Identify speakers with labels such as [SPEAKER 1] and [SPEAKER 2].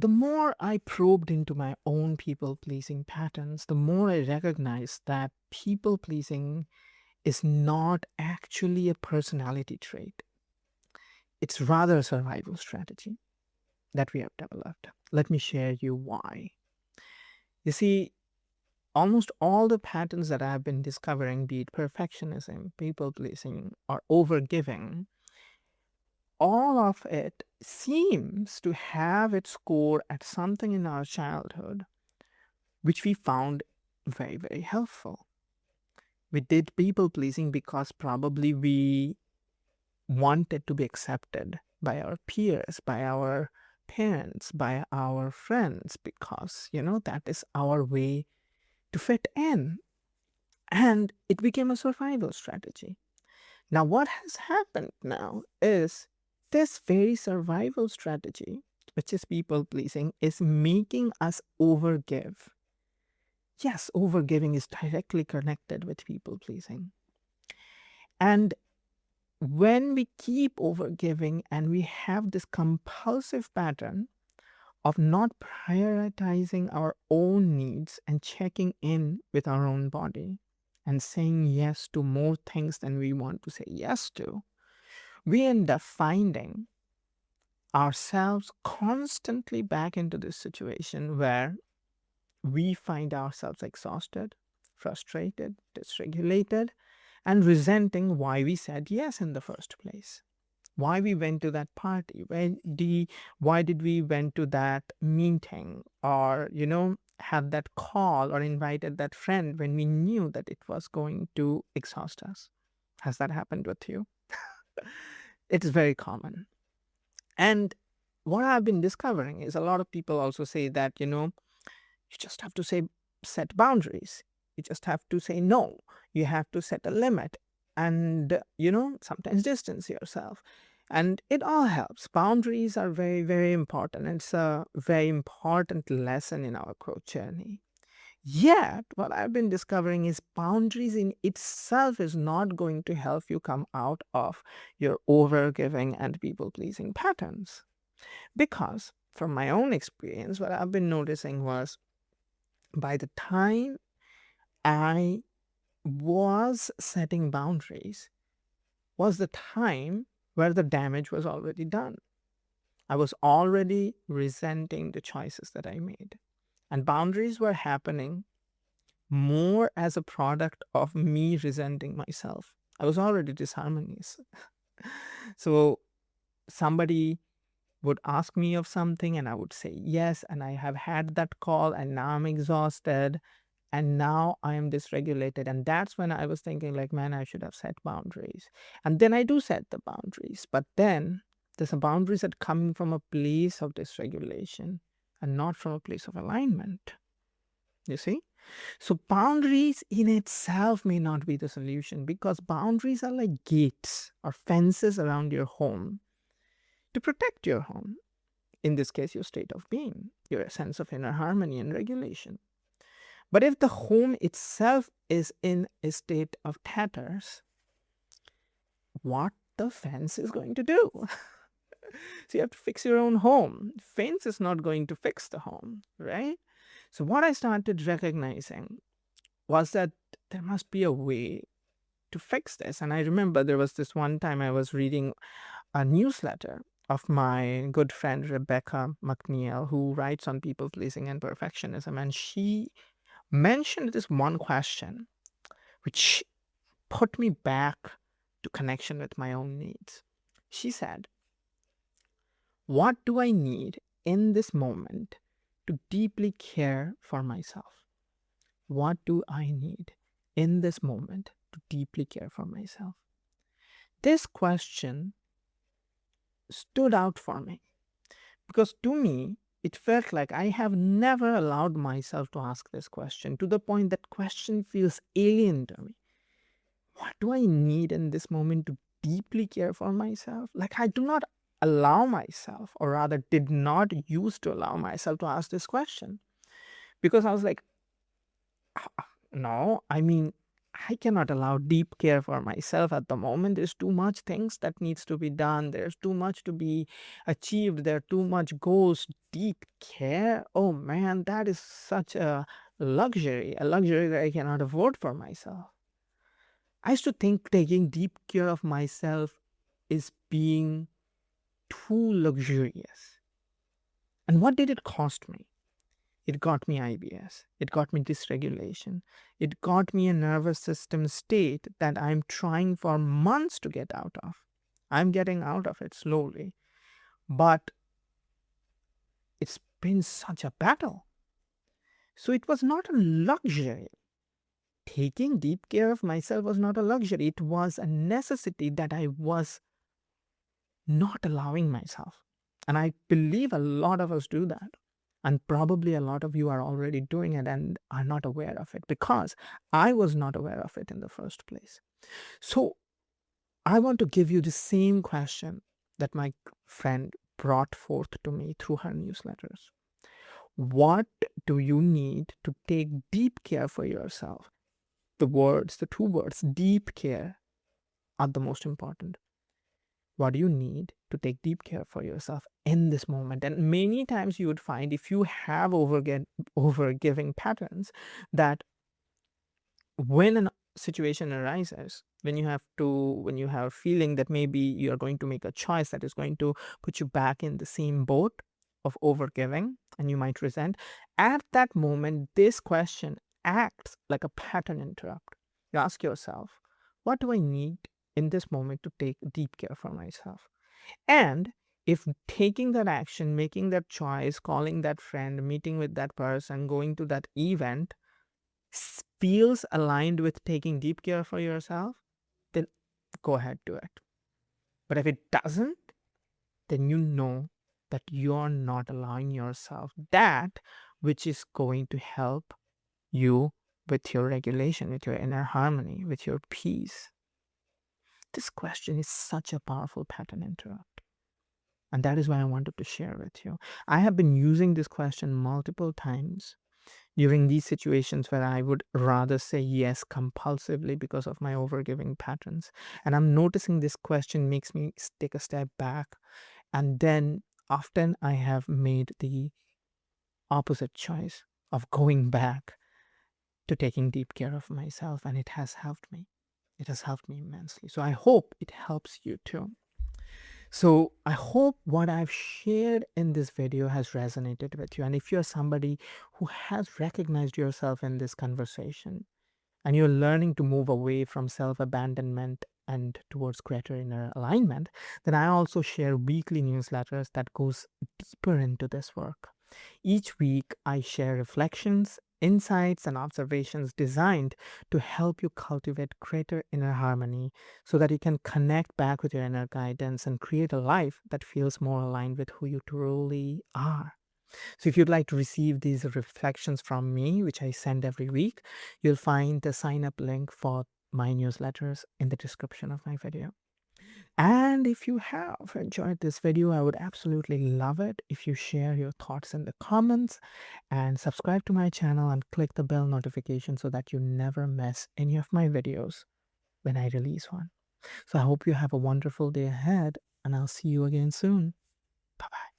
[SPEAKER 1] the more I probed into my own people pleasing patterns, the more I recognized that people pleasing is not actually a personality trait. It's rather a survival strategy that we have developed. Let me share you why. You see, almost all the patterns that I've been discovering, be it perfectionism, people pleasing, or overgiving, all of it seems to have its core at something in our childhood which we found very, very helpful. We did people pleasing because probably we wanted to be accepted by our peers, by our parents, by our friends, because, that is our way to fit in. And it became a survival strategy. Now, what has happened now is this very survival strategy, which is people pleasing, is making us overgive. Yes, overgiving is directly connected with people pleasing. And when we keep overgiving and we have this compulsive pattern of not prioritizing our own needs and checking in with our own body and saying yes to more things than we want to say yes to, we end up finding ourselves constantly back into this situation where we find ourselves exhausted, frustrated, dysregulated, and resenting why we said yes in the first place. Why we went to that party, why did we went to that meeting, or had that call or invited that friend when we knew that it was going to exhaust us. Has that happened with you? It's very common. And what I've been discovering is a lot of people also say that, you just have to set boundaries. You just have to say no. You have to set a limit and, sometimes distance yourself. And it all helps. Boundaries are very, very important. It's a very important lesson in our growth journey. Yet, what I've been discovering is boundaries in itself is not going to help you come out of your overgiving and people pleasing patterns. Because, from my own experience, what I've been noticing was by the time I was setting boundaries, was the time where the damage was already done. I was already resenting the choices that I made. And boundaries were happening more as a product of me resenting myself. I was already disharmonious. So somebody would ask me of something and I would say yes, and I have had that call and now I'm exhausted and now I am dysregulated. And that's when I was thinking like, man, I should have set boundaries. And then I do set the boundaries, but then there's a boundaries that come from a place of dysregulation and not from a place of alignment. You see? So boundaries in itself may not be the solution because boundaries are like gates or fences around your home to protect your home. In this case, your state of being, your sense of inner harmony and regulation. But if the home itself is in a state of tatters, what the fence is going to do? So you have to fix your own home. Fence is not going to fix the home, right? So what I started recognizing was that there must be a way to fix this. And I remember there was this one time I was reading a newsletter of my good friend Rebecca McNeil, who writes on people pleasing and perfectionism. And she mentioned this one question, which put me back to connection with my own needs. She said, what do I need in this moment to deeply care for myself? What do I need in this moment to deeply care for myself? This question stood out for me because to me, it felt like I have never allowed myself to ask this question to the point that question feels alien to me. What do I need in this moment to deeply care for myself? Like I do not allow myself, or rather did not used to allow myself to ask this question because I was like, no, I mean, I cannot allow deep care for myself at the moment. There's too much things that needs to be done. There's too much to be achieved. There are too much goals. Deep care. Oh man, that is such a luxury that I cannot afford for myself. I used to think taking deep care of myself is being too luxurious. And what did it cost me? It got me IBS. It got me dysregulation. It got me a nervous system state that I'm trying for months to get out of. I'm getting out of it slowly, but it's been such a battle. So it was not a luxury. Taking deep care of myself was not a luxury. It was a necessity that I was not allowing myself. And I believe a lot of us do that. And probably a lot of you are already doing it and are not aware of it, because I was not aware of it in the first place. So I want to give you the same question that my friend brought forth to me through her newsletters. What do you need to take deep care for yourself? The two words, deep care, are the most important. What do you need to take deep care for yourself in this moment? And many times you would find, if you have overgiving patterns, that when a situation arises, when you have a feeling that maybe you're going to make a choice that is going to put you back in the same boat of overgiving, and you might resent, at that moment this question acts like a pattern interrupt. You ask yourself, what do I need in this moment to take deep care for myself? And if taking that action, making that choice, calling that friend, meeting with that person, going to that event feels aligned with taking deep care for yourself, then go ahead, do it. But if it doesn't, then you know that you're not allowing yourself that which is going to help you with your regulation, with your inner harmony, with your peace. This question is such a powerful pattern interrupt. And that is why I wanted to share with you. I have been using this question multiple times during these situations where I would rather say yes compulsively because of my overgiving patterns. And I'm noticing this question makes me take a step back. And then often I have made the opposite choice of going back to taking deep care of myself. And it has helped me. It has helped me immensely. So I hope it helps you too. So I hope what I've shared in this video has resonated with you. And if you're somebody who has recognized yourself in this conversation and you're learning to move away from self-abandonment and towards greater inner alignment, then I also share weekly newsletters that goes deeper into this work. Each week, I share reflections, insights, and observations designed to help you cultivate greater inner harmony so that you can connect back with your inner guidance and create a life that feels more aligned with who you truly are. So, if you'd like to receive these reflections from me, which I send every week, you'll find the sign up link for my newsletters in the description of my video. And if you have enjoyed this video, I would absolutely love it if you share your thoughts in the comments and subscribe to my channel and click the bell notification so that you never miss any of my videos when I release one. So I hope you have a wonderful day ahead, and I'll see you again soon. Bye bye.